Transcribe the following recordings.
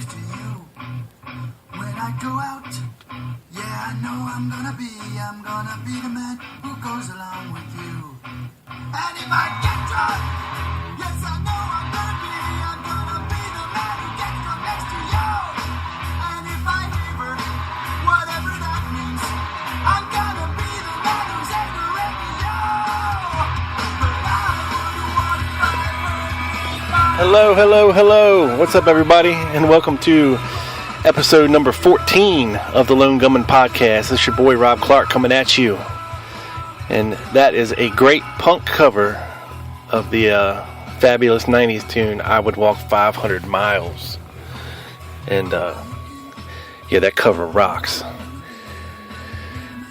next to you. When I go out, yeah, I know I'm gonna be the man who goes along with you. And if I get drunk, yes, I know I'm gonna be the man who gets drunk next to you. And if I fever, whatever that means, I'm gonna be the man who's ever ready, yo. But I would want Hello, hello, hello. What's up, everybody? And welcome to episode number 14 of the Lone Gunman Podcast. This is your boy Rob Clark coming at you. And that is a great punk cover of the fabulous 90s tune, I Would Walk 500 Miles. And yeah, that cover rocks.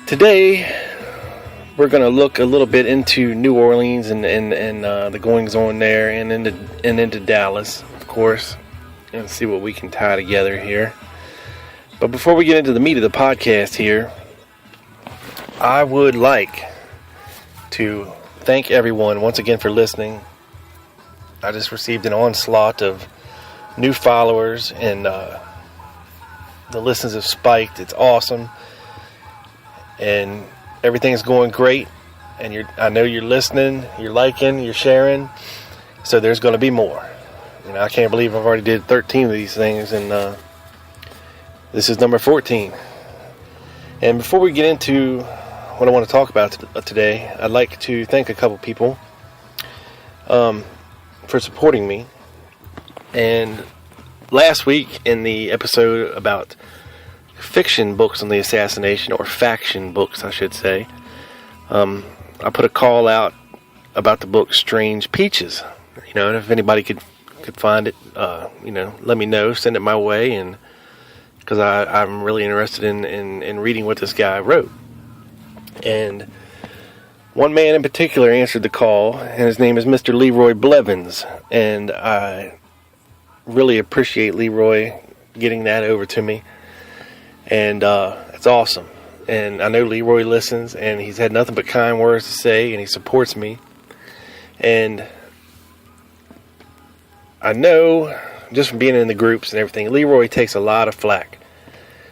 Today, we're going to look a little bit into New Orleans and the goings on there and into Dallas, of course, and see what we can tie together here. But before we get into the meat of the podcast here, I would like to thank everyone once again for listening. I just received an onslaught of new followers, and the listens have spiked. It's awesome, and everything's going great. And I know you're listening, you're liking, you're sharing. So there's going to be more. You know, I can't believe I've already did 13 of these things, and this is number 14. And before we get into what I want to talk about today, I'd like to thank a couple people for supporting me. And last week in the episode about fiction books on the assassination, or faction books, I should say, I put a call out about the book Strange Peaches. You know, and if anybody could find it, you know, let me know, send it my way, and because I'm really interested in reading what this guy wrote. And one man in particular answered the call, and his name is Mr. Leroy Blevins, and I really appreciate Leroy getting that over to me, and it's awesome. And I know Leroy listens, and he's had nothing but kind words to say, and he supports me, and I know just from being in the groups and everything, Leroy takes a lot of flack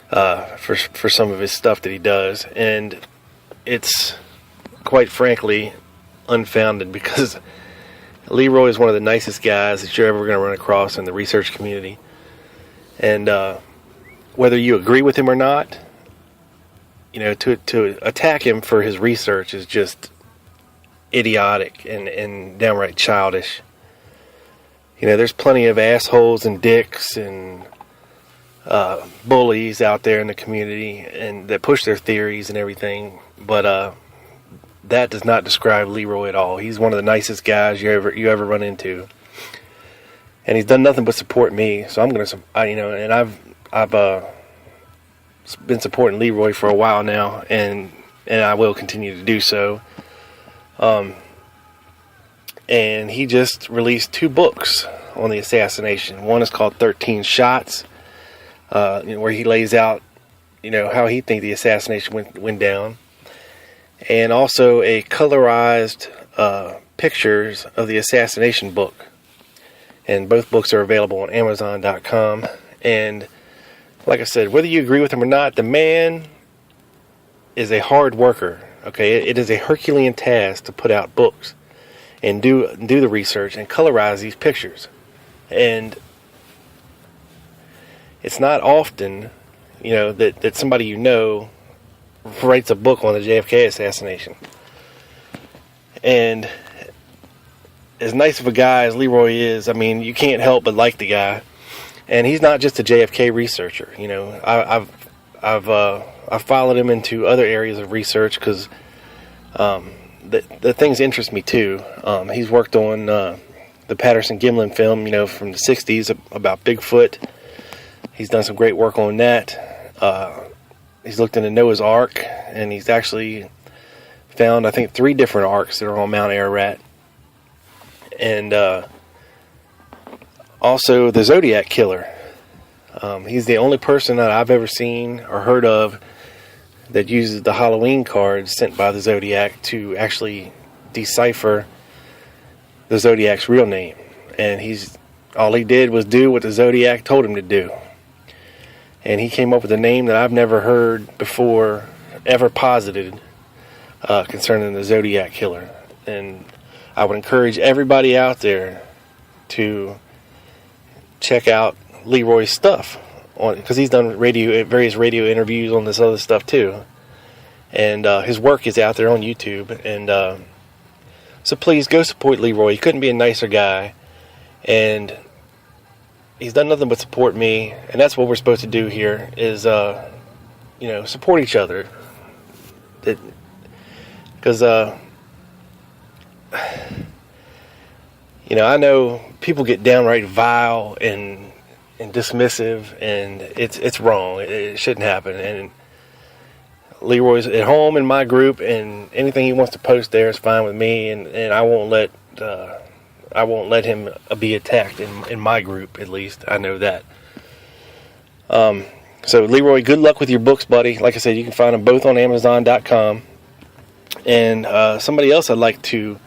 for some of his stuff that he does, and it's quite frankly unfounded, because Leroy is one of the nicest guys that you're ever going to run across in the research community. And whether you agree with him or not, you know, to attack him for his research is just idiotic and downright childish. You know, there's plenty of assholes and dicks and bullies out there in the community, and that push their theories and everything. But that does not describe Leroy at all. He's one of the nicest guys you ever run into, and he's done nothing but support me. So I'm and I've been supporting Leroy for a while now, and I will continue to do so. And he just released 2 books on the assassination. One is called 13 Shots, where he lays out, you know, how he thinks the assassination went down. And also a colorized pictures of the assassination book. And both books are available on Amazon.com. And like I said, whether you agree with him or not, the man is a hard worker. Okay, it is a Herculean task to put out books and do the research and colorize these pictures. And it's not often, you know, that somebody you know writes a book on the JFK assassination. And as nice of a guy as Leroy is, I mean, you can't help but like the guy. And he's not just a JFK researcher. You know, I've followed him into other areas of research because the things interest me too. He's worked on the Patterson-Gimlin film, you know, from the 60s about Bigfoot. He's done some great work on that. He's looked into Noah's Ark, and he's actually found, I think, 3 different arks that are on Mount Ararat. And also the Zodiac Killer. He's the only person that I've ever seen or heard of that uses the Halloween cards sent by the Zodiac to actually decipher the Zodiac's real name. And all he did was do what the Zodiac told him to do. and he came up with a name that I've never heard before, ever posited, concerning the Zodiac Killer. And I would encourage everybody out there to check out Leroy's stuff, because he's done various radio interviews on this other stuff too, and his work is out there on YouTube. And so please go support Leroy. He couldn't be a nicer guy, and he's done nothing but support me, and that's what we're supposed to do here, is support each other. Because I know people get downright vile and dismissive, and it's wrong. It shouldn't happen. And Leroy's at home in my group, and anything he wants to post there is fine with me, and I won't let him be attacked in my group, at least. I know that. So Leroy, good luck with your books, buddy. Like I said, you can find them both on Amazon.com. And somebody else I'd like to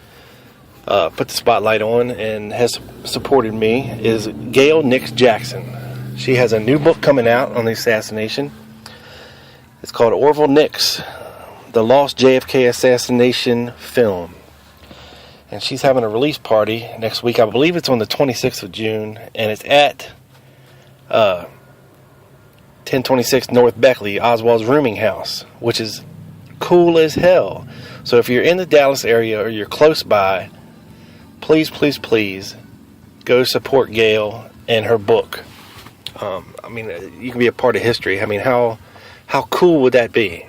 put the spotlight on, and has supported me, is Gail Nix Jackson. She has a new book coming out on the assassination. It's called Orville Nix, the Lost JFK Assassination Film. And she's having a release party next week. I believe it's on the 26th of June, and it's at 1026 North Beckley, Oswald's rooming house, which is cool as hell. So if you're in the Dallas area or you're close by, please, please, please go support Gail and her book. You can be a part of history. How cool would that be?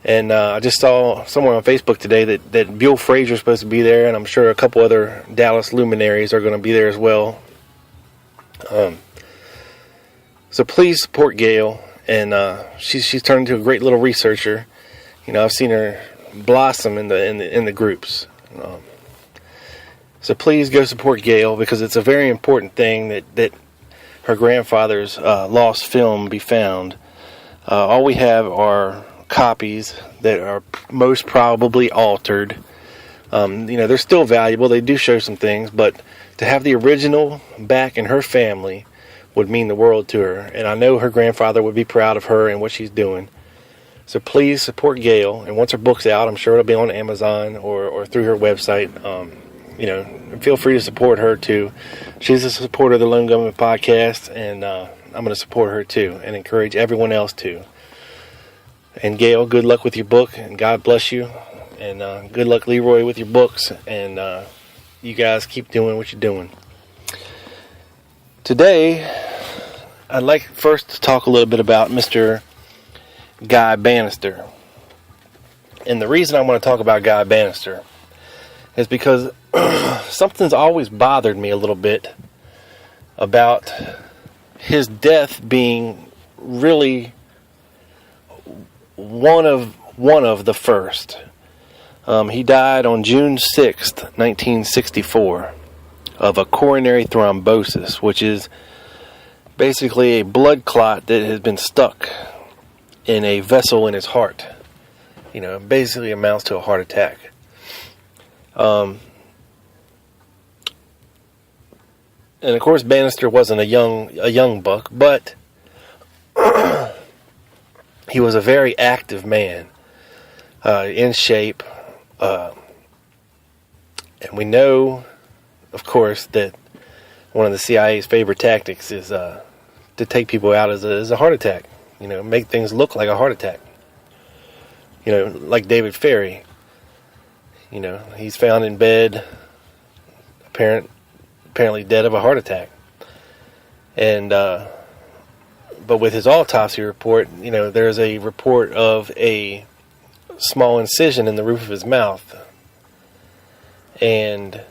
And I just saw somewhere on Facebook today that Buell Frazier is supposed to be there, and I'm sure a couple other Dallas luminaries are going to be there as well. So please support Gail, and she's turned into a great little researcher. I've seen her blossom in the groups. So please go support Gail, because it's a very important thing that her grandfather's lost film be found. All we have are copies that are most probably altered. They're still valuable. They do show some things, but to have the original back in her family would mean the world to her. And I know her grandfather would be proud of her and what she's doing. So please support Gail. And once her book's out, I'm sure it'll be on Amazon or through her website. Feel free to support her too. She's a supporter of the Lone Gunman Podcast, and I'm going to support her too, and encourage everyone else to. And Gail, good luck with your book, and God bless you. And good luck, Leroy, with your books. And you guys keep doing what you're doing. Today, I'd like first to talk a little bit about Mr. Guy Banister. And the reason I want to talk about Guy Banister is because something's always bothered me a little bit about his death being really one of the first. He died on June 6th, 1964, of a coronary thrombosis, which is basically a blood clot that has been stuck in a vessel in his heart. It basically amounts to a heart attack. And of course, Banister wasn't a young buck, but he was a very active man, in shape, and we know, of course, that one of the CIA's favorite tactics is to take people out as a heart attack. Make things look like a heart attack. Like David Ferry. He's found in bed, apparently dead of a heart attack. And but with his autopsy report, there's a report of a small incision in the roof of his mouth. And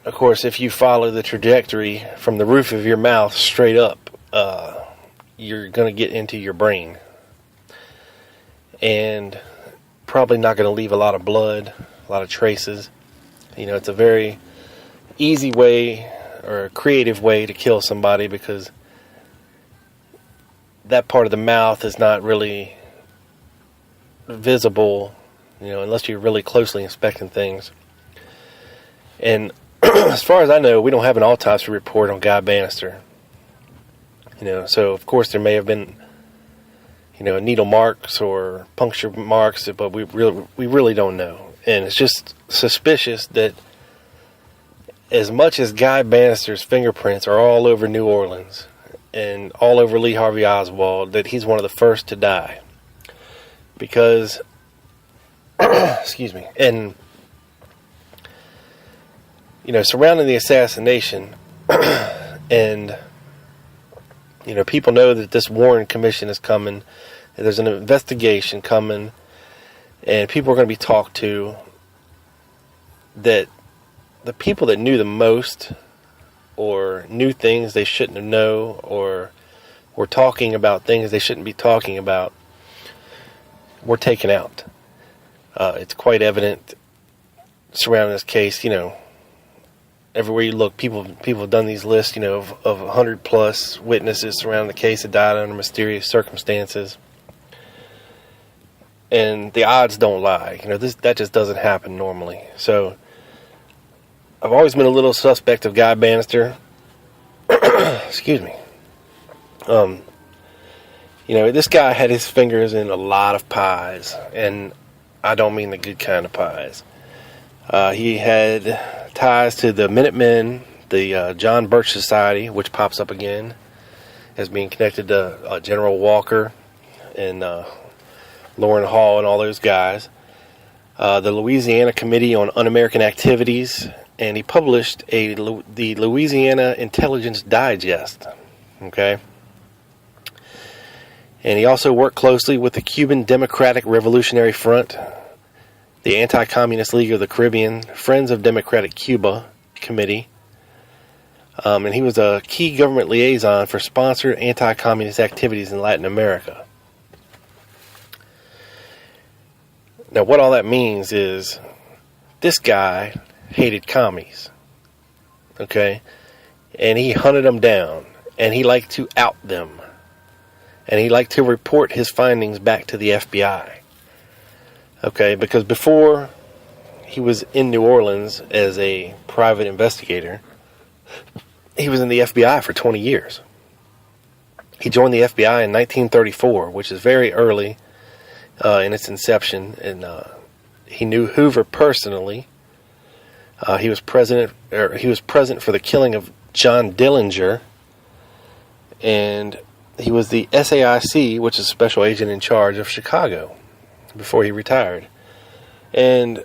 of course, if you follow the trajectory from the roof of your mouth straight up, you're going to get into your brain. And probably not going to leave a lot of blood, a lot of traces. It's a very easy way or a creative way to kill somebody, because that part of the mouth is not really visible, unless you're really closely inspecting things. And as far as I know, we don't have an autopsy report on Guy Banister. So of course there may have been, needle marks or puncture marks, but we really don't know. And it's just suspicious that as much as Guy Banister's fingerprints are all over New Orleans and all over Lee Harvey Oswald, that he's one of the first to die. Because, excuse me, and, surrounding the assassination, and, people know that this Warren Commission is coming, and there's an investigation coming, and people are going to be talked to, that the people that knew the most, or knew things they shouldn't have known, or were talking about things they shouldn't be talking about, were taken out. It's quite evident surrounding this case. Everywhere you look, people have done these lists, of 100 plus witnesses surrounding the case that died under mysterious circumstances. And the odds don't lie. That just doesn't happen normally. So I've always been a little suspect of Guy Banister. Excuse me. This guy had his fingers in a lot of pies, and I don't mean the good kind of pies. He had ties to the Minutemen, the John Birch Society, which pops up again as being connected to General Walker and Lauren Hall and all those guys. The Louisiana Committee on Un-American Activities, and he published the Louisiana Intelligence Digest. Okay. And he also worked closely with the Cuban Democratic Revolutionary Front, the Anti-Communist League of the Caribbean, Friends of Democratic Cuba Committee, and he was a key government liaison for sponsored anti-communist activities in Latin America. Now, what all that means is this guy hated commies, okay? And he hunted them down, and he liked to out them. And he liked to report his findings back to the FBI. Okay, because before he was in New Orleans as a private investigator, he was in the FBI for 20 years. He joined the FBI in 1934, which is very early in its inception, and he knew Hoover personally. He was present for the killing of John Dillinger, and he was the SAIC, which is Special Agent in Charge of Chicago, before he retired. And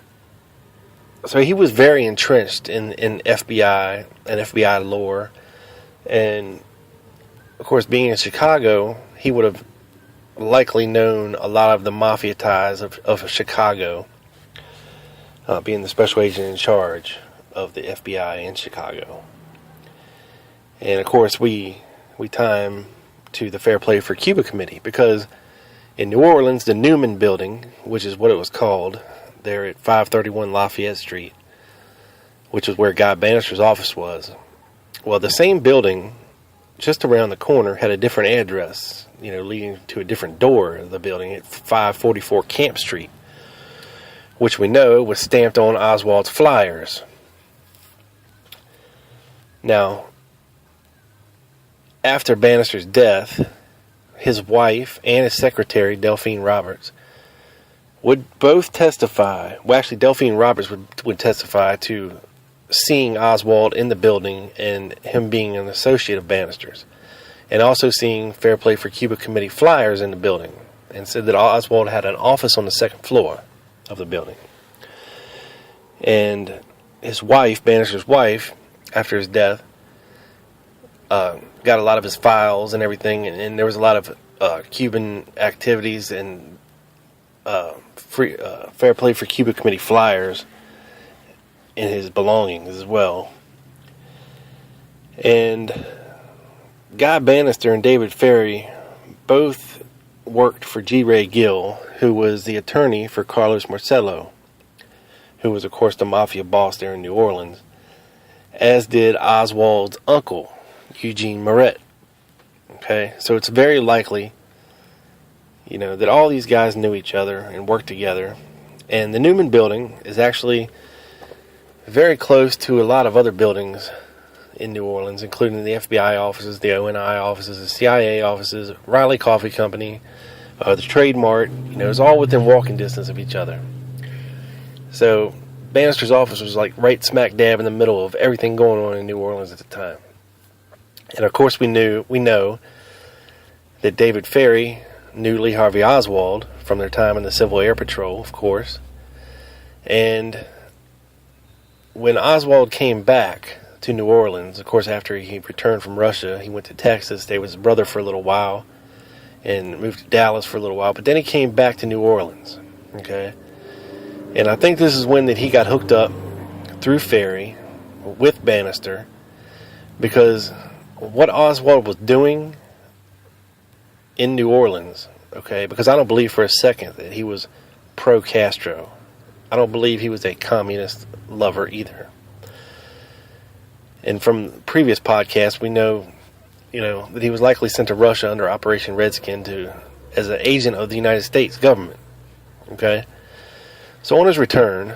so he was very entrenched in FBI and FBI lore. And, of course, being in Chicago, he would have likely known a lot of the mafia ties of Chicago, being the Special Agent in Charge of the FBI in Chicago. And, of course, we time to the Fair Play for Cuba Committee, because in New Orleans, the Newman Building, which is what it was called, there at 531 Lafayette Street, which is where Guy Banister's office was. Well, the same building, just around the corner, had a different address, leading to a different door of the building at 544 Camp Street, which we know was stamped on Oswald's flyers. Now, after Banister's death, his wife and his secretary, Delphine Roberts, would both testify. Well, actually, Delphine Roberts would testify to seeing Oswald in the building and him being an associate of Banister's, and also seeing Fair Play for Cuba Committee flyers in the building, and said that Oswald had an office on the second floor of the building. And his wife, Banister's wife, after his death, got a lot of his files and everything, and there was a lot of Cuban activities and Fair Play for Cuba Committee flyers in his belongings as well. And Guy Banister and David Ferry both worked for G. Ray Gill, who was the attorney for Carlos Marcello, who was, of course, the mafia boss there in New Orleans, as did Oswald's uncle, Eugene Moret. Okay, so it's very likely, that all these guys knew each other and worked together. And the Newman Building is actually very close to a lot of other buildings in New Orleans, including the FBI offices, the ONI offices, the CIA offices, Riley Coffee Company, the Trade Mart. It was all within walking distance of each other. So Banister's office was like right smack dab in the middle of everything going on in New Orleans at the time. And of course we know that David Ferry knew Lee Harvey Oswald from their time in the Civil Air Patrol, of course. And when Oswald came back to New Orleans, of course after he returned from Russia, he went to Texas, stayed with his brother for a little while, and moved to Dallas for a little while. But then he came back to New Orleans, okay? And I think this is when that he got hooked up through Ferry with Banister, because what Oswald was doing in New Orleans, okay, because I don't believe for a second that he was pro-Castro. I don't believe he was a communist lover either. And from previous podcasts, we know, that he was likely sent to Russia under Operation Redskin as an agent of the United States government, okay? So on his return,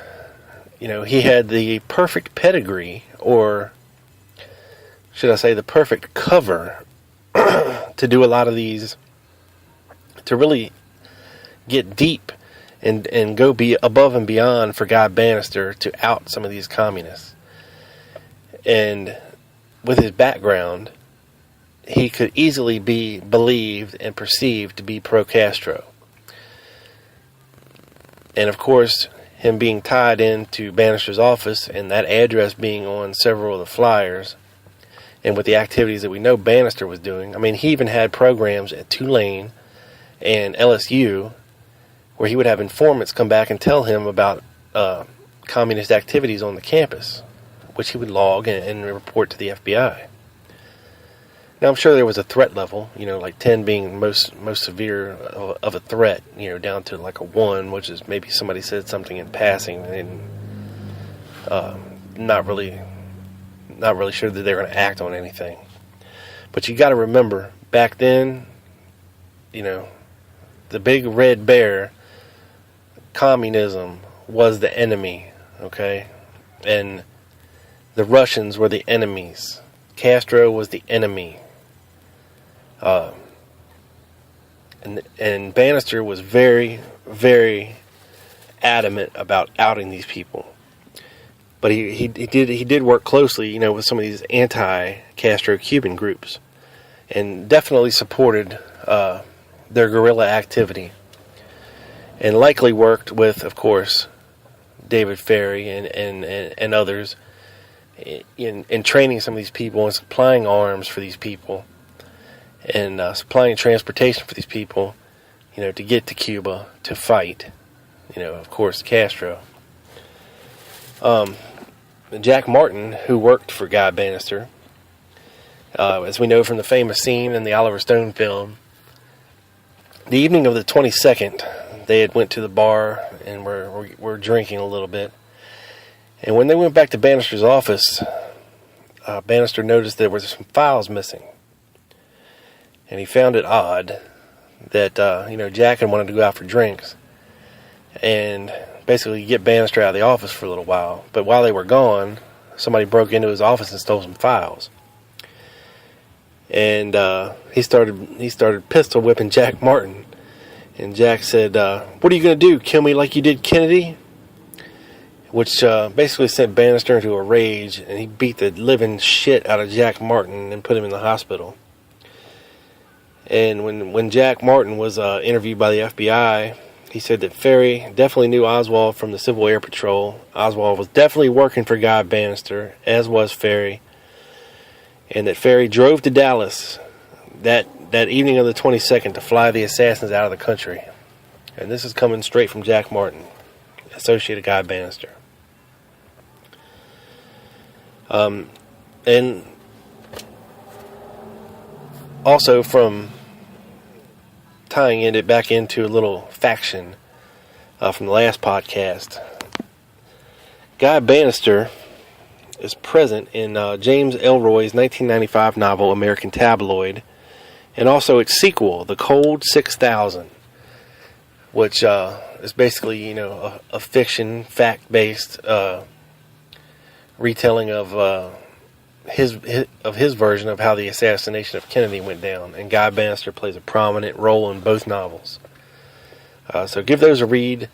he had the perfect pedigree, or should I say the perfect cover, to do a lot of these, to really get deep and go be above and beyond for Guy Banister to out some of these communists. And with his background, he could easily be believed and perceived to be pro-Castro. And of course, him being tied into Banister's office and that address being on several of the flyers, and with the activities that we know Banister was doing, I mean, he even had programs at Tulane and LSU where he would have informants come back and tell him about communist activities on the campus, which he would log and report to the FBI. Now, I'm sure there was a threat level, like 10 being most severe of a threat, down to like a 1, which is maybe somebody said something in passing and not really sure that they're going to act on anything. But you got to remember, back then, the big red bear, communism, was the enemy, okay? And the Russians were the enemies. Castro was the enemy. And Banister was very, very adamant about outing these people. But he did work closely, with some of these anti-Castro Cuban groups, and definitely supported their guerrilla activity, and likely worked with, of course, David Ferry and others in training some of these people and supplying arms for these people, and supplying transportation for these people, to get to Cuba to fight, of course, Castro. Jack Martin, who worked for Guy Banister, as we know from the famous scene in the Oliver Stone film, the evening of the 22nd, they had went to the bar and were drinking a little bit. And when they went back to Banister's office, Banister noticed there were some files missing. And he found it odd that, Jack had wanted to go out for drinks and basically get Banister out of the office for a little while. But while they were gone, somebody broke into his office and stole some files. And he started pistol whipping Jack Martin. And Jack said, "What are you going to do, kill me like you did Kennedy?" Which basically sent Banister into a rage, and he beat the living shit out of Jack Martin and put him in the hospital. And when Jack Martin was interviewed by the FBI, he said that Ferry definitely knew Oswald from the Civil Air Patrol. Oswald was definitely working for Guy Banister, as was Ferry. And that Ferry drove to Dallas that evening of the 22nd to fly the assassins out of the country. And this is coming straight from Jack Martin, associated Guy Banister. And also from tying it back into a little faction from the last podcast, Guy Banister is present in James Ellroy's 1995 novel American Tabloid, and also its sequel, The Cold 6000, which is basically, a fiction, fact-based retelling of his version of how the assassination of Kennedy went down, and Guy Banister plays a prominent role in both novels. So give those a read.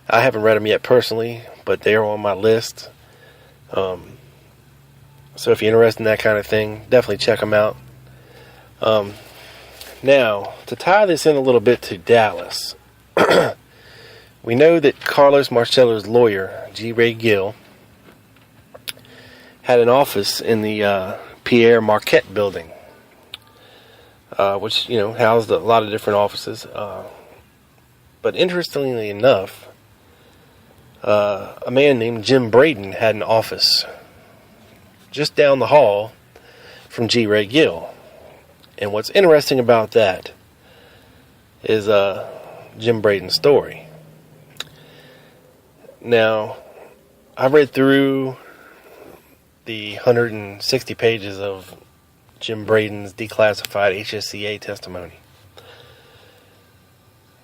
I haven't read them yet personally, but they are on my list. So if you're interested in that kind of thing, definitely check them out. Now, to tie this in a little bit to Dallas, we know that Carlos Marcello's lawyer, G. Ray Gill, had an office in the Pierre Marquette building, which, housed a lot of different offices. But interestingly enough, a man named Jim Braden had an office just down the hall from G. Ray Gill. And what's interesting about that is Jim Braden's story. Now, I read through the 160 pages of Jim Braden's declassified HSCA testimony.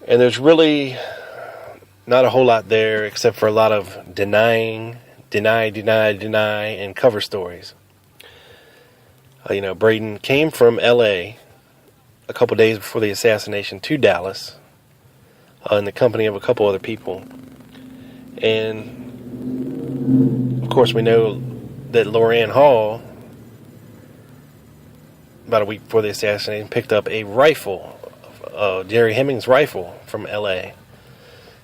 And there's really not a whole lot there except for a lot of deny, and cover stories. Braden came from L.A. a couple days before the assassination to Dallas in the company of a couple other people. And, of course, we know that Lorraine Hall, about a week before the assassination, picked up a rifle, Jerry Hemmings' rifle from L.A.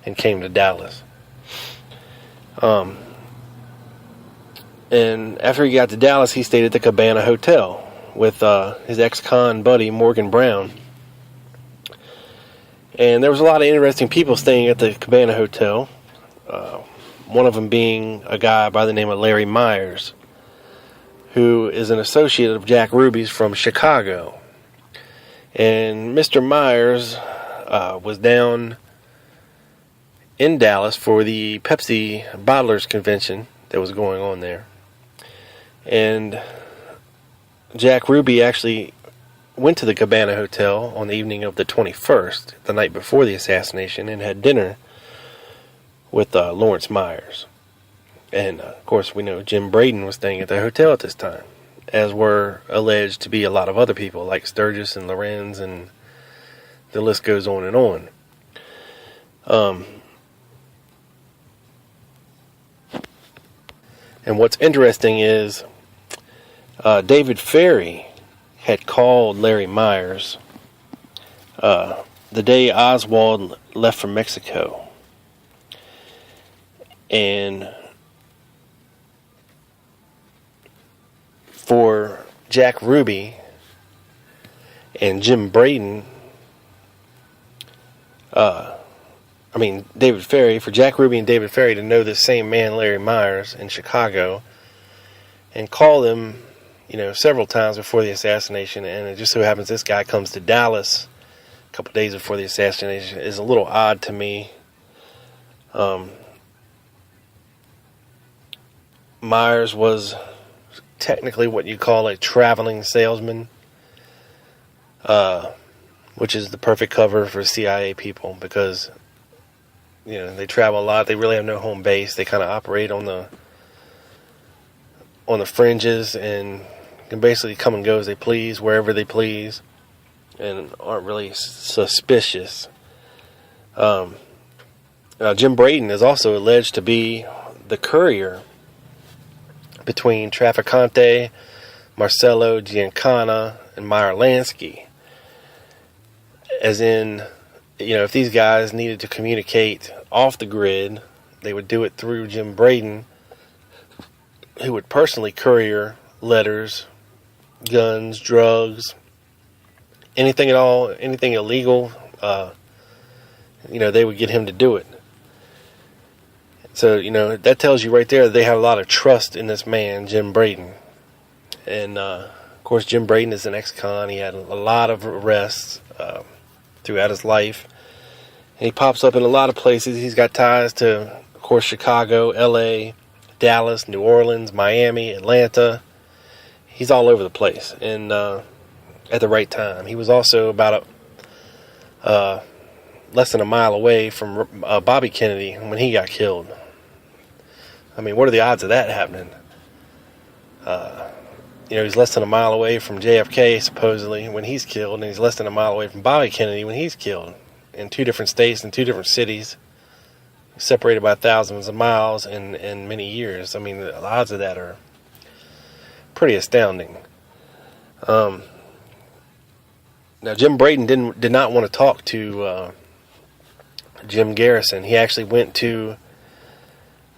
and came to Dallas. And after he got to Dallas, he stayed at the Cabana Hotel with his ex-con buddy, Morgan Brown. And there was a lot of interesting people staying at the Cabana Hotel. One of them being a guy by the name of Larry Myers, who is an associate of Jack Ruby's from Chicago. And Mr. Myers was down in Dallas for the Pepsi Bottlers Convention that was going on there. And Jack Ruby actually went to the Cabana Hotel on the evening of the 21st, the night before the assassination, and had dinner with Lawrence Myers. And, of course, we know Jim Braden was staying at the hotel at this time, as were alleged to be a lot of other people, like Sturgis and Lorenz, and the list goes on and on. And what's interesting is David Ferry had called Larry Myers the day Oswald left for Mexico. And for Jack Ruby and Jim Braden, David Ferry, for Jack Ruby and David Ferry to know this same man, Larry Myers, in Chicago, and call him, several times before the assassination, and it just so happens this guy comes to Dallas a couple days before the assassination, is a little odd to me. Myers was technically what you call a traveling salesman, which is the perfect cover for CIA people, because they travel a lot. They really have no home base. They kind of operate on the fringes and can basically come and go as they please, wherever they please, and aren't really suspicious. Jim Braden is also alleged to be the courier between Trafficante, Marcello, Giancana, and Meyer Lansky. As in, if these guys needed to communicate off the grid, they would do it through Jim Braden, who would personally courier letters, guns, drugs, anything at all, anything illegal, they would get him to do it. So, that tells you right there that they have a lot of trust in this man, Jim Braden. And, of course, Jim Braden is an ex-con. He had a lot of arrests throughout his life. And he pops up in a lot of places. He's got ties to, of course, Chicago, L.A., Dallas, New Orleans, Miami, Atlanta. He's all over the place. And at the right time. He was also about less than a mile away from Bobby Kennedy when he got killed. What are the odds of that happening? he's less than a mile away from JFK, supposedly, when he's killed, and he's less than a mile away from Bobby Kennedy when he's killed, in 2 different states and 2 different cities, separated by thousands of miles and many years. I mean, the odds of that are pretty astounding. Now, Jim Braden did not want to talk to Jim Garrison. He actually went to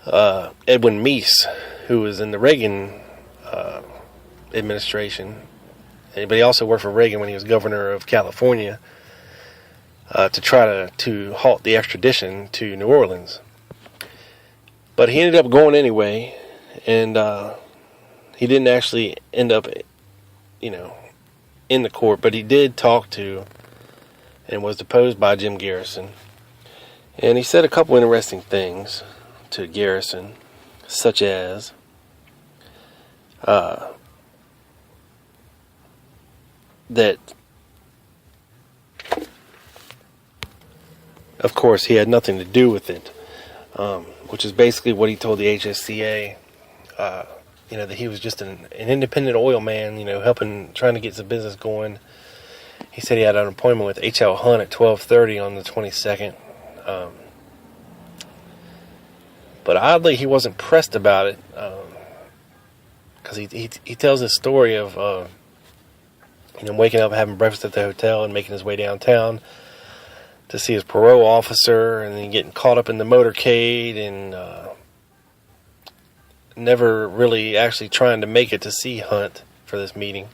Edwin Meese, who was in the Reagan administration, but he also worked for Reagan when he was governor of California, to try to halt the extradition to New Orleans. But he ended up going anyway, and he didn't actually end up, in the court, but he did talk to and was deposed by Jim Garrison. And he said a couple interesting things to Garrison, such as that, of course, he had nothing to do with it, which is basically what he told the HSCA, that he was just an independent oil man, trying to get some business going. He said he had an appointment with H.L. Hunt at 12:30 on the 22nd. But oddly, he wasn't pressed about it, because he tells this story of waking up, having breakfast at the hotel, and making his way downtown to see his parole officer, and then getting caught up in the motorcade, and never really actually trying to make it to see Hunt for this meeting.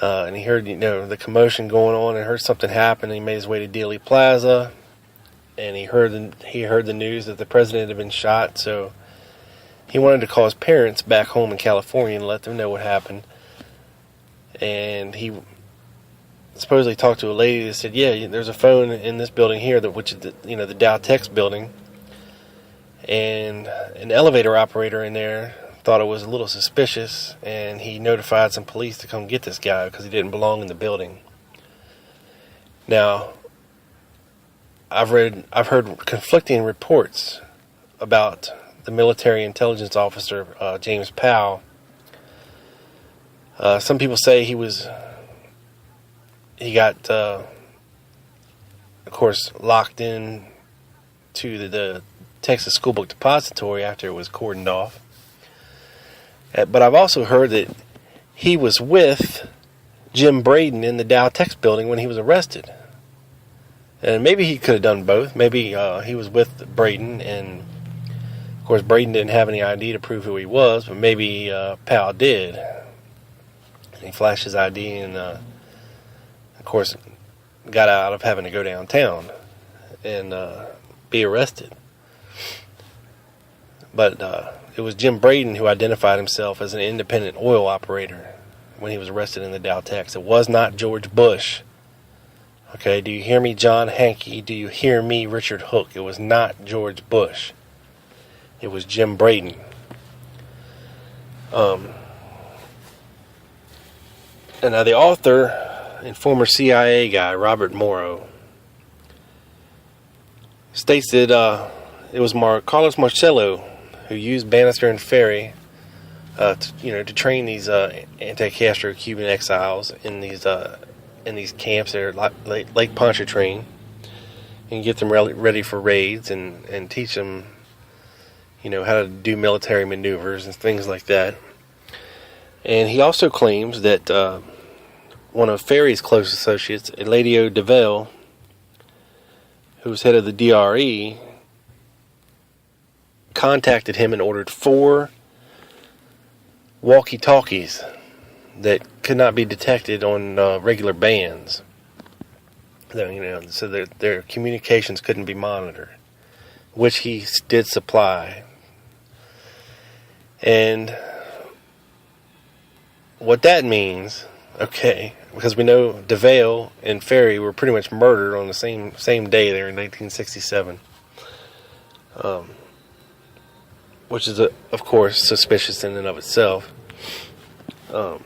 And he heard the commotion going on, and heard something happen, and he made his way to Dealey Plaza, and he heard the news that the president had been shot, so he wanted to call his parents back home in California and let them know what happened. And he supposedly talked to a lady that said, yeah, there's a phone in this building here, which is the Dow Tex building. And an elevator operator in there thought it was a little suspicious, and he notified some police to come get this guy because he didn't belong in the building. Now, I've heard conflicting reports about the military intelligence officer, James Powell. Some people say he got, of course, locked in to the Texas School Book Depository after it was cordoned off. But I've also heard that he was with Jim Braden in the Dow Tex building when he was arrested. And maybe he could have done both. Maybe he was with Braden, and of course Braden didn't have any ID to prove who he was, but maybe Powell did. And he flashed his ID and, of course, got out of having to go downtown and be arrested. But it was Jim Braden who identified himself as an independent oil operator when he was arrested in the Dow Tex. It was not George Bush. Okay, do you hear me, John Hankey? Do you hear me, Richard Hook? It was not George Bush. It was Jim Braden. And now the author and former CIA guy, Robert Morrow, states that it was Carlos Marcello who used Banister and Ferry to train these anti-Castro Cuban exiles in these camps there at Lake Pontchartrain, and get them ready for raids and teach them how to do military maneuvers and things like that. And he also claims that one of Ferry's close associates, Eladio DeVille, who was head of the DRE, contacted him and ordered 4 walkie-talkies that could not be detected on regular bands. So their communications couldn't be monitored, which he did supply. And what that means, because we know DeVale and Ferry were pretty much murdered on the same day there in 1967. Which is, of course, suspicious in and of itself. But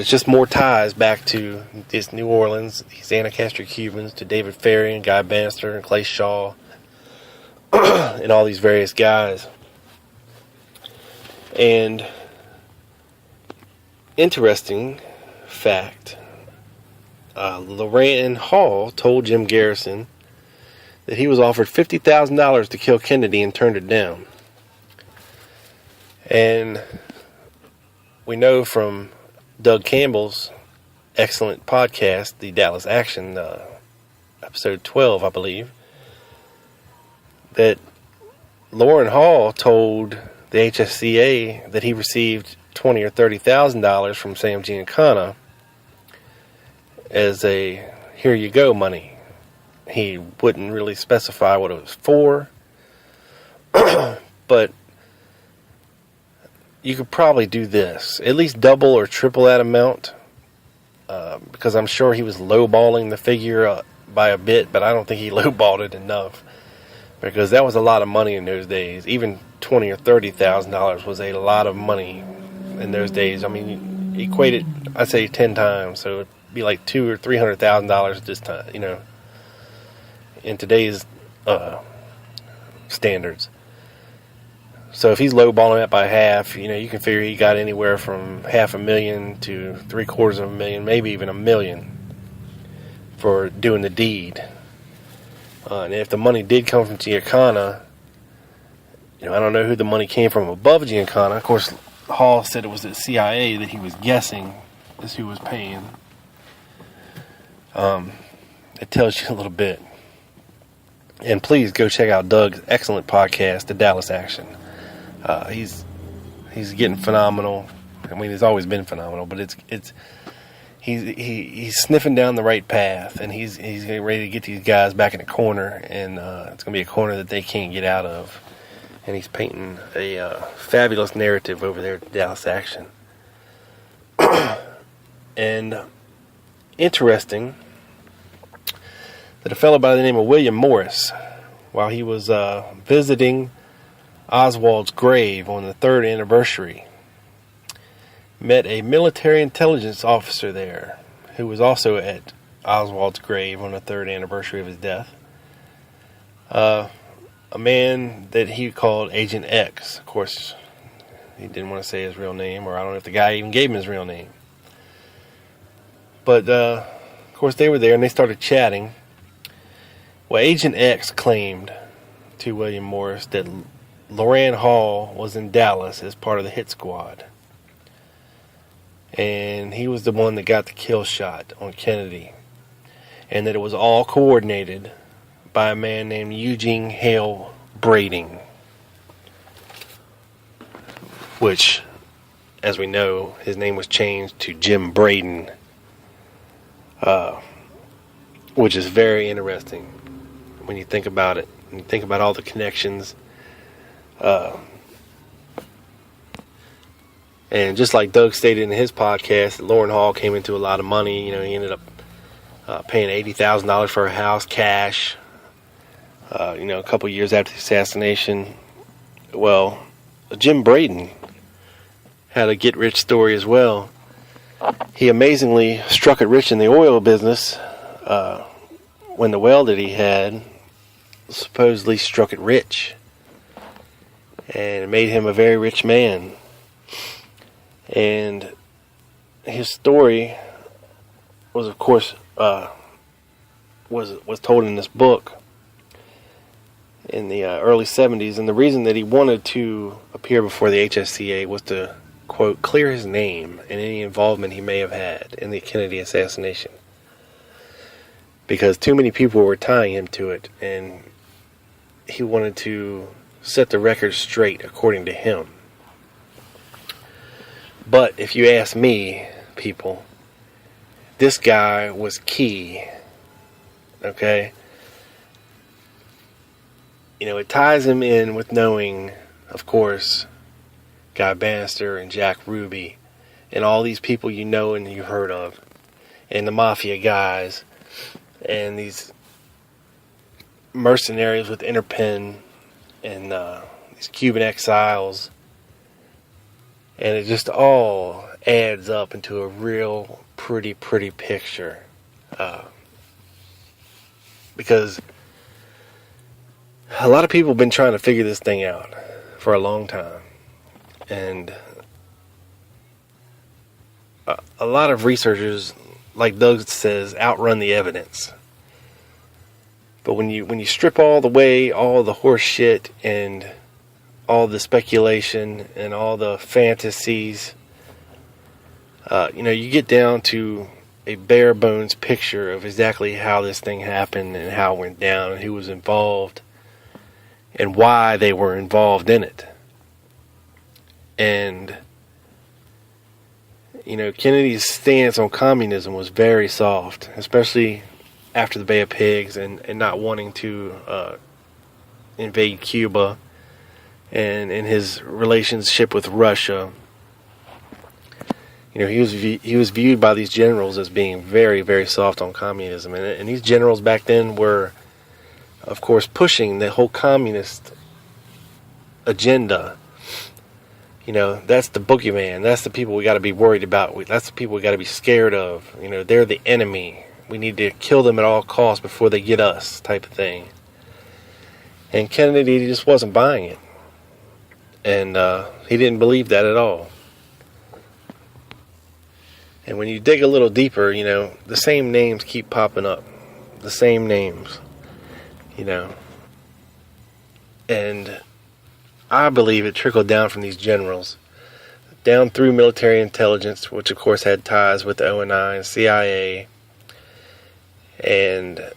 it's just more ties back to this New Orleans, these anti-Castro Cubans, to David Ferry and Guy Bannister and Clay Shaw, and all these various guys. And interesting fact, Loran Hall told Jim Garrison that he was offered $50,000 to kill Kennedy and turned it down. And we know from Doug Campbell's excellent podcast, the Dallas Action, episode 12, I believe, that Loran Hall told the HSCA that he received $20,000 or $30,000 from Sam Giancana as a here you go money. He wouldn't really specify what it was for, but you could probably do this, at least double or triple that amount, because I'm sure he was lowballing the figure by a bit, but I don't think he lowballed it enough, because that was a lot of money in those days. Even $20,000 or $30,000 was a lot of money in those days. I mean, equate it, I'd say 10 times, so it'd be like $200,000 or $300,000 this time, in today's standards. So if he's lowballing that by half, you can figure he got anywhere from $500,000 to $750,000, maybe even $1 million for doing the deed. And if the money did come from Giancana, I don't know who the money came from above Giancana. Of course, Hall said it was the CIA that he was guessing is who was paying. It tells you a little bit. And please go check out Doug's excellent podcast, The Dallas Action. He's getting phenomenal. I mean, he's always been phenomenal, but he's sniffing down the right path, and he's getting ready to get these guys back in the corner, and it's going to be a corner that they can't get out of. And he's painting a fabulous narrative over there at Dallas Action. And interesting that a fellow by the name of William Morris, while he was visiting Oswald's grave on the 3rd anniversary, met a military intelligence officer there who was also at Oswald's grave on the 3rd anniversary of his death. A man that he called Agent X. Of course, he didn't want to say his real name, or I don't know if the guy even gave him his real name. But, of course, they were there and they started chatting. Well, Agent X claimed to William Morris that Loran Hall was in Dallas as part of the hit squad. And he was the one that got the kill shot on Kennedy. And that it was all coordinated by a man named Eugene Hale Braden. Which, as we know, his name was changed to Jim Braden. Which is very interesting when you think about it. When you think about all the connections. And just like Doug stated in his podcast, Loran Hall came into a lot of money. He ended up paying $80,000 for a house, cash. A couple years after the assassination. Well, Jim Braden had a get-rich story as well. He amazingly struck it rich in the oil business when the well that he had supposedly struck it rich. And it made him a very rich man. And his story was, of course, was told in this book in the early 70s. And the reason that he wanted to appear before the HSCA was to, quote, clear his name and any involvement he may have had in the Kennedy assassination. Because too many people were tying him to it, and he wanted to set the record straight according to him. But if you ask me, people, this guy was key. Okay? It ties him in with knowing, of course, Guy Banister and Jack Ruby and all these people and you've heard of, and the mafia guys and these mercenaries with Interpen and these Cuban exiles, and it just all adds up into a real pretty picture, because a lot of people have been trying to figure this thing out for a long time. And a lot of researchers, like Doug says, outrun the evidence. But when you strip all the horse shit and all the speculation and all the fantasies, you get down to a bare bones picture of exactly how this thing happened and how it went down and who was involved and why they were involved in it. And Kennedy's stance on communism was very soft, especially after the Bay of Pigs and not wanting to invade Cuba, and in his relationship with Russia. He was viewed by these generals as being very, very soft on communism, and these generals back then were, of course, pushing the whole communist agenda. That's the boogeyman. That's the people we got to be worried about. That's the people we got to be scared of. They're the enemy. We need to kill them at all costs before they get us, type of thing. And Kennedy just wasn't buying it, and he didn't believe that at all. And when you dig a little deeper, the same names keep popping up. The same names, And I believe it trickled down from these generals, down through military intelligence, which of course had ties with the ONI and CIA, and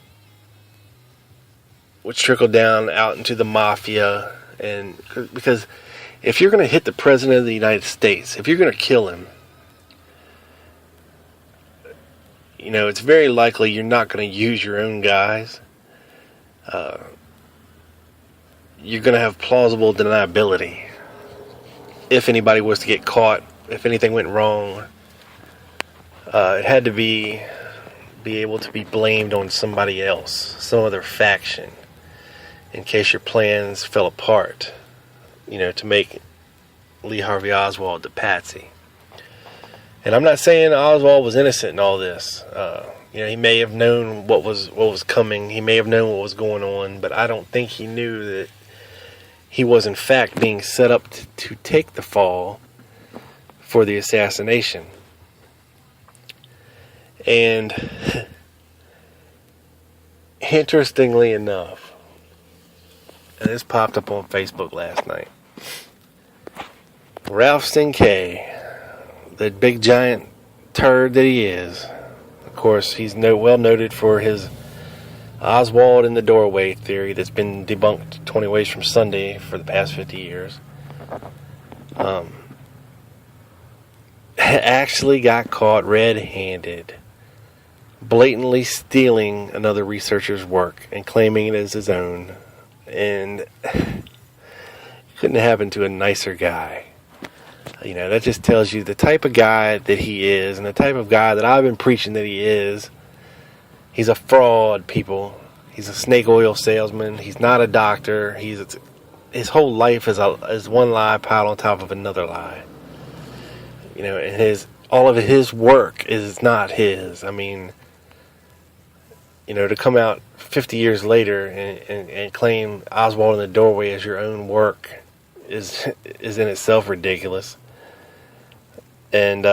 which trickled down out into the mafia. And because if you're going to hit the President of the United States, if you're going to kill him, it's very likely you're not going to use your own guys. You're going to have plausible deniability. If anybody was to get caught, if anything went wrong, it had to be able to be blamed on somebody else, some other faction, in case your plans fell apart, to make Lee Harvey Oswald the patsy. And I'm not saying Oswald was innocent in all this. He may have known what was coming. He may have known what was going on, but I don't think he knew that he was in fact being set up to take the fall for the assassination. And interestingly enough, and this popped up on Facebook last night, Ralph Sinkay, the big giant turd that he is. Of course, he's well noted for his Oswald in the doorway theory that's been debunked 20 ways from Sunday for the past 50 years. Actually got caught red-handed, blatantly stealing another researcher's work and claiming it as his own. And couldn't have happened to a nicer guy. That just tells you the type of guy that he is, and the type of guy that I've been preaching that he is. He's a fraud, people. He's a snake oil salesman. He's not a doctor. His whole life is one lie piled on top of another lie. And all of his work is not his. I mean, to come out 50 years later and claim Oswald in the doorway as your own work is in itself ridiculous. And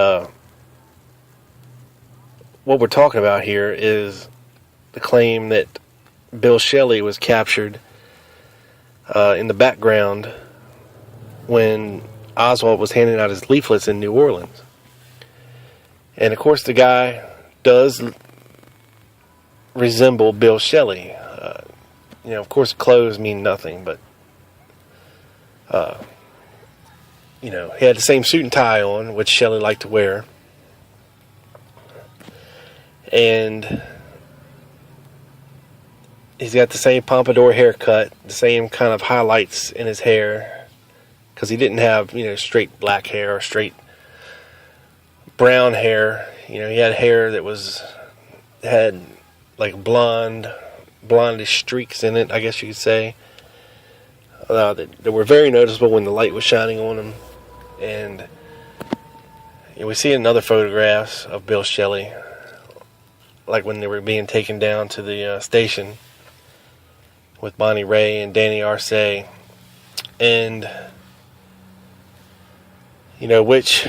what we're talking about here is the claim that Bill Shelley was captured in the background when Oswald was handing out his leaflets in New Orleans. And of course the guy does resemble Bill Shelley. Of course clothes mean nothing, but he had the same suit and tie on, which Shelley liked to wear. And he's got the same pompadour haircut, the same kind of highlights in his hair, because he didn't have, straight black hair or straight brown hair. He had hair that had like blondish streaks in it, I guess you could say, that were very noticeable when the light was shining on him. And we see in other photographs of Bill Shelley, like when they were being taken down to the station with Bonnie Ray and Danny Arce, and which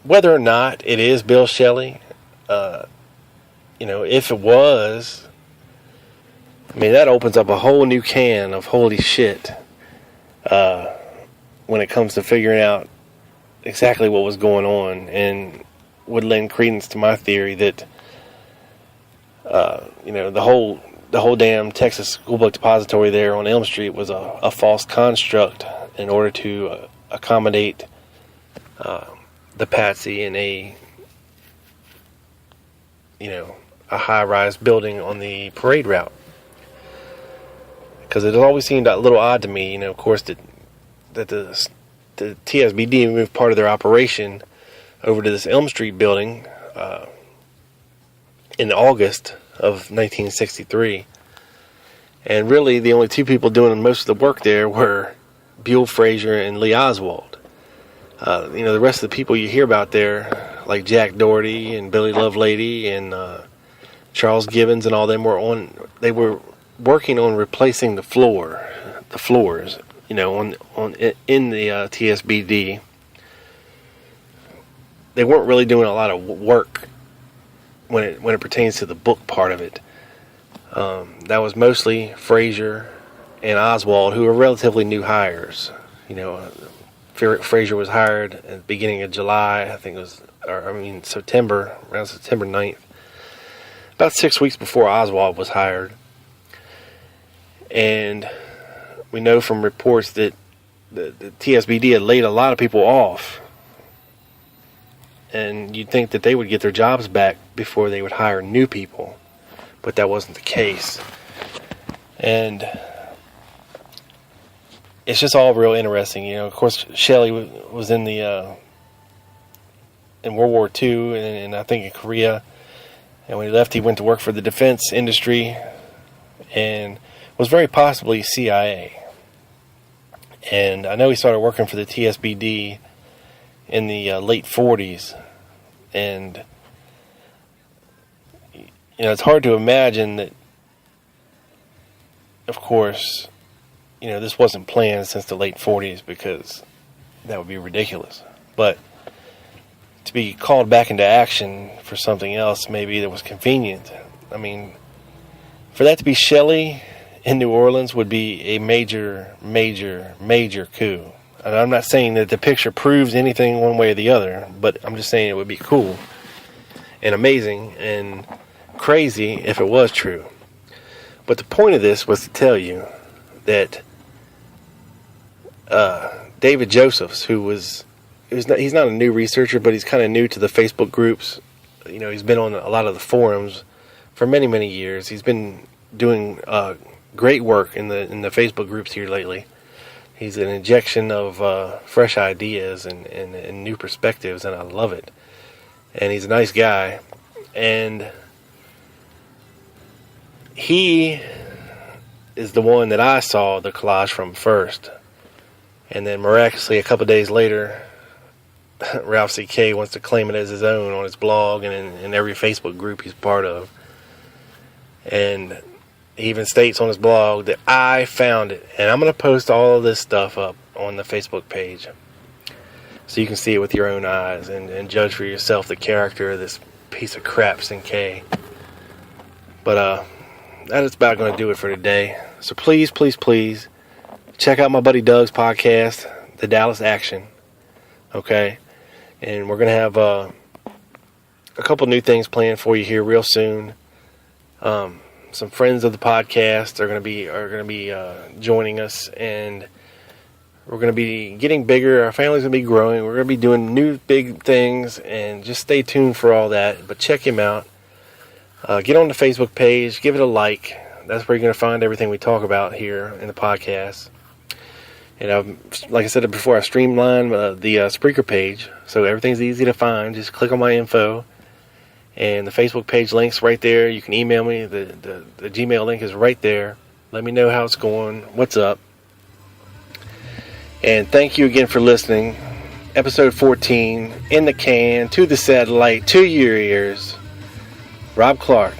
whether or not it is Bill Shelley, if it was, I mean, that opens up a whole new can of holy shit when it comes to figuring out exactly what was going on, and would lend credence to my theory that the whole damn Texas School Book Depository there on Elm Street was a false construct in order to accommodate the patsy in a high-rise building on the parade route. Because it always seemed a little odd to me, of course, that the TSBD moved part of their operation over to this Elm Street building in August of 1963. And really, the only two people doing most of the work there were Buell Frazier and Lee Oswald. The rest of the people you hear about there, like Jack Doherty and Billy Lovelady and Charles Gibbons and all them, they were working on replacing the floors, in the TSBD. They weren't really doing a lot of work when it pertains to the book part of it. That was mostly Frazier and Oswald, who were relatively new hires. Frazier was hired at the beginning of July, September, around September 9th. About 6 weeks before Oswald was hired. And we know from reports that the TSBD had laid a lot of people off. And you'd think that they would get their jobs back before they would hire new people. But that wasn't the case. And it's just all real interesting. Of course, Shelley was in in World War II and I think in Korea. And when he left, he went to work for the defense industry and was very possibly CIA. And I know he started working for the TSBD in the late 40s. And, it's hard to imagine that, of course, this wasn't planned since the late 40s, because that would be ridiculous. But to be called back into action for something else maybe that was convenient, I mean, for that to be Shelley in New Orleans would be a major, major, major coup. And I'm not saying that the picture proves anything one way or the other, but I'm just saying it would be cool and amazing and crazy if it was true. But the point of this was to tell you that David Josephs, he's not a new researcher, but he's kind of new to the Facebook groups. He's been on a lot of the forums for many, many years. He's been doing great work in the Facebook groups here lately. He's an injection of fresh ideas and new perspectives, and I love it. And he's a nice guy. And he is the one that I saw the collage from first. And then miraculously, a couple days later, Ralph C.K. wants to claim it as his own on his blog and in every Facebook group he's part of. And he even states on his blog that I found it. And I'm going to post all of this stuff up on the Facebook page so you can see it with your own eyes and judge for yourself the character of this piece of crap C.K. But that is about going to do it for today. So please, please, please check out my buddy Doug's podcast, The Dallas Action. Okay? And we're going to have a couple new things planned for you here real soon. Some friends of the podcast are going to be joining us, and we're going to be getting bigger. Our family's going to be growing. We're going to be doing new big things, and just stay tuned for all that. But check him out. Get on the Facebook page. Give it a like. That's where you're going to find everything we talk about here in the podcast. And like I said before, I streamlined the Spreaker page, so everything's easy to find. Just click on my info, and the Facebook page link's right there. You can email me. The Gmail link is right there. Let me know how it's going, what's up. And thank you again for listening. Episode 14, in the can, to the satellite, to your ears. Rob Clark.